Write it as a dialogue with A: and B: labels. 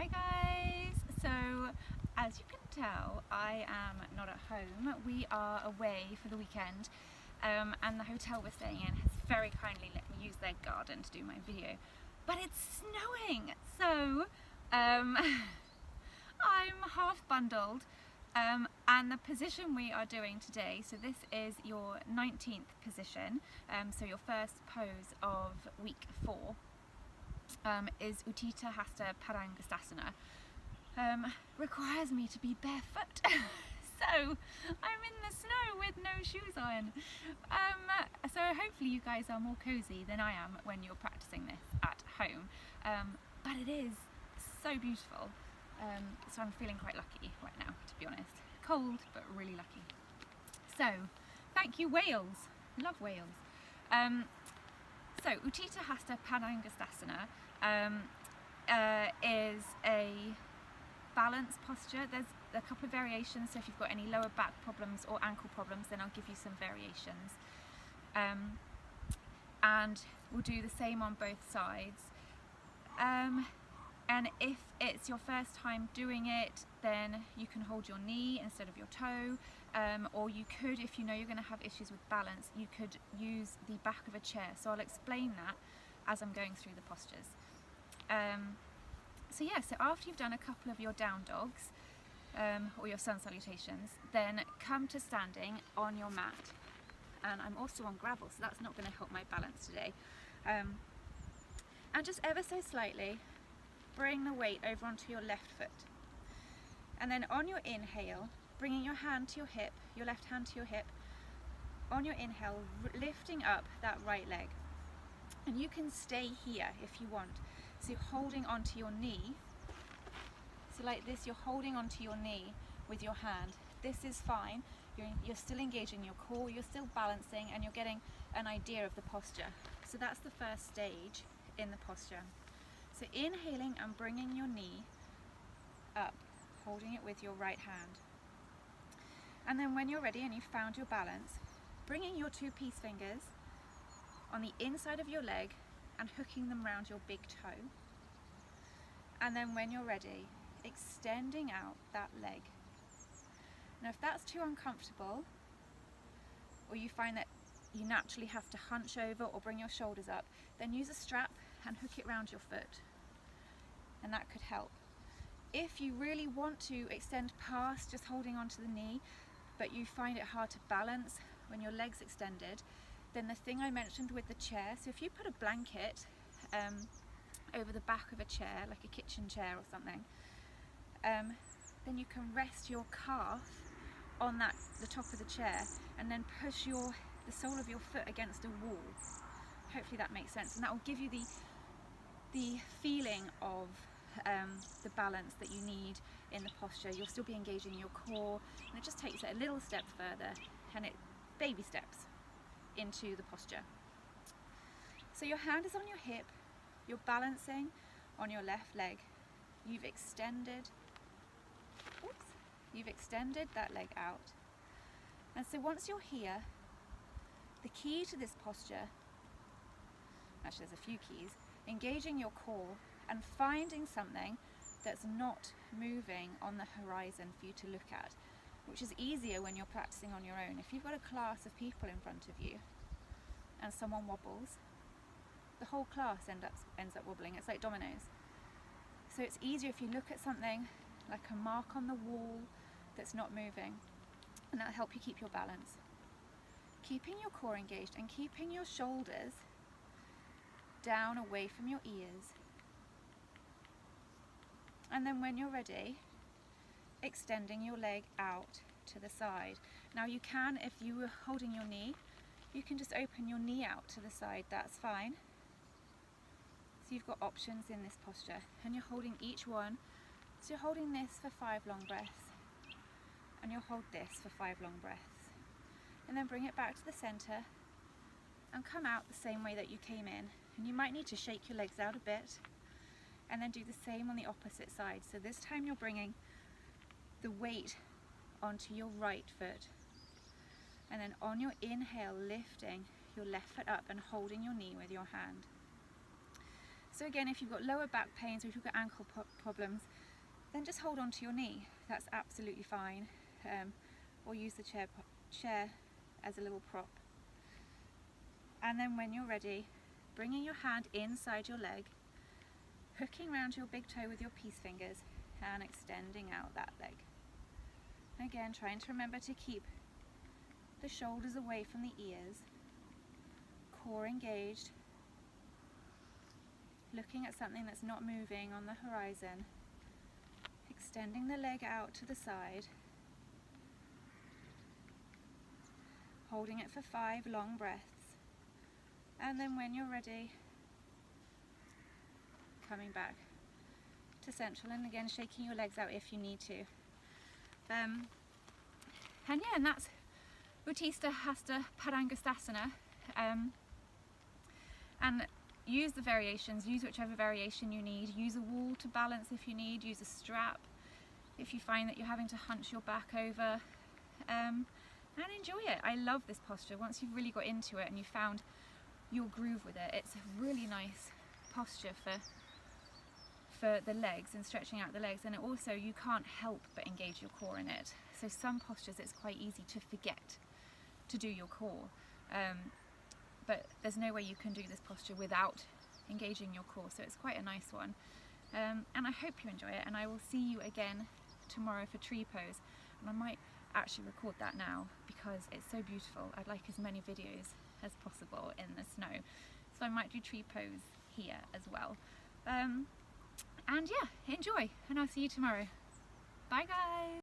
A: Hi guys! So as you can tell, I am not at home. We are away for the weekend and the hotel we're staying in has very kindly let me use their garden to do my video. But it's snowing, so I'm half bundled and the position we are doing today, so this is your 19th position, so your first pose of week 4. Is Utthita Hasta Padangasthasana. Requires me to be barefoot, so I'm in the snow with no shoes on. So hopefully you guys are more cozy than I am when you're practicing this at home. But it is so beautiful, so I'm feeling quite lucky right now, to be honest. Cold, but really lucky. So, thank you Wales, love Wales. So Utthita Hasta Padangasthasana is a balance posture. There's a couple of variations, so if you've got any lower back problems or ankle problems, then I'll give you some variations. And we'll do the same on both sides. And if it's your first time doing it, then you can hold your knee instead of your toe, or you could, if you know you're going to have issues with balance, you could use the back of a chair. So I'll explain that as I'm going through the postures. So yeah, so after you've done a couple of your down dogs, or your sun salutations, then come to standing on your mat. And I'm also on gravel, so that's not going to help my balance today. And just ever so slightly, bring the weight over onto your left foot. And then on your inhale, bringing your hand to your hip, your left hand to your hip, on your inhale, lifting up that right leg. And you can stay here if you want. So you're holding onto your knee. So like this, you're holding onto your knee with your hand. This is fine. You're still engaging your core, you're still balancing, and you're getting an idea of the posture. So that's the first stage in the posture. So inhaling and bringing your knee up, holding it with your right hand. And then when you're ready and you've found your balance, bringing your two peace fingers on the inside of your leg and hooking them around your big toe. And then when you're ready, extending out that leg. Now if that's too uncomfortable, or you find that you naturally have to hunch over or bring your shoulders up, then use a strap and hook it around your foot. And that could help. If you really want to extend past just holding onto the knee, but you find it hard to balance when your leg's extended, then the thing I mentioned with the chair, so if you put a blanket over the back of a chair, like a kitchen chair or something, then you can rest your calf on the top of the chair and then push the sole of your foot against a wall. Hopefully that makes sense, and that will give you the feeling of the balance that you need in the posture. You'll still be engaging your core, and it just takes it a little step further, and it baby steps into the posture. So your hand is on your hip, you're balancing on your left leg. You've extended that leg out. And so once you're here, the key to this posture, actually there's a few keys, engaging your core and finding something that's not moving on the horizon for you to look at, which is easier when you're practicing on your own. If you've got a class of people in front of you and someone wobbles, the whole class ends up wobbling. It's like dominoes. So it's easier if you look at something like a mark on the wall that's not moving, and that'll help you keep your balance. Keeping your core engaged and keeping your shoulders down away from your ears. And then when you're ready, extending your leg out to the side. Now you can, if you were holding your knee, you can just open your knee out to the side, that's fine. So you've got options in this posture, and you're holding each one. So you're holding this for 5 long breaths, and you'll hold this for 5 long breaths. And then bring it back to the center and come out the same way that you came in. And you might need to shake your legs out a bit, and then do the same on the opposite side. So this time you're bringing the weight onto your right foot, and then on your inhale, lifting your left foot up and holding your knee with your hand. So again, if you've got lower back pains or if you've got ankle problems, then just hold on to your knee. That's absolutely fine. Or use the chair as a little prop. And then when you're ready, bringing your hand inside your leg, hooking around your big toe with your peace fingers and extending out that leg. Again, trying to remember to keep the shoulders away from the ears, core engaged, looking at something that's not moving on the horizon, extending the leg out to the side, holding it for 5 long breaths, and then when you're ready, coming back to central, and again shaking your legs out if you need to. And yeah, and that's Utthita Hasta Padangusthasana. And use the variations, use whichever variation you need. Use a wall to balance if you need, use a strap if you find that you're having to hunch your back over, and enjoy it. I love this posture. Once you've really got into it and you found your groove with it, it's a really nice posture for the legs and stretching out the legs, and also you can't help but engage your core in it. So some postures it's quite easy to forget to do your core, but there's no way you can do this posture without engaging your core, so it's quite a nice one. And I hope you enjoy it, and I will see you again tomorrow for tree pose, and I might actually record that now because it's so beautiful. I'd like as many videos as possible in the snow, so I might do tree pose here as well. And yeah, enjoy, and I'll see you tomorrow. Bye guys!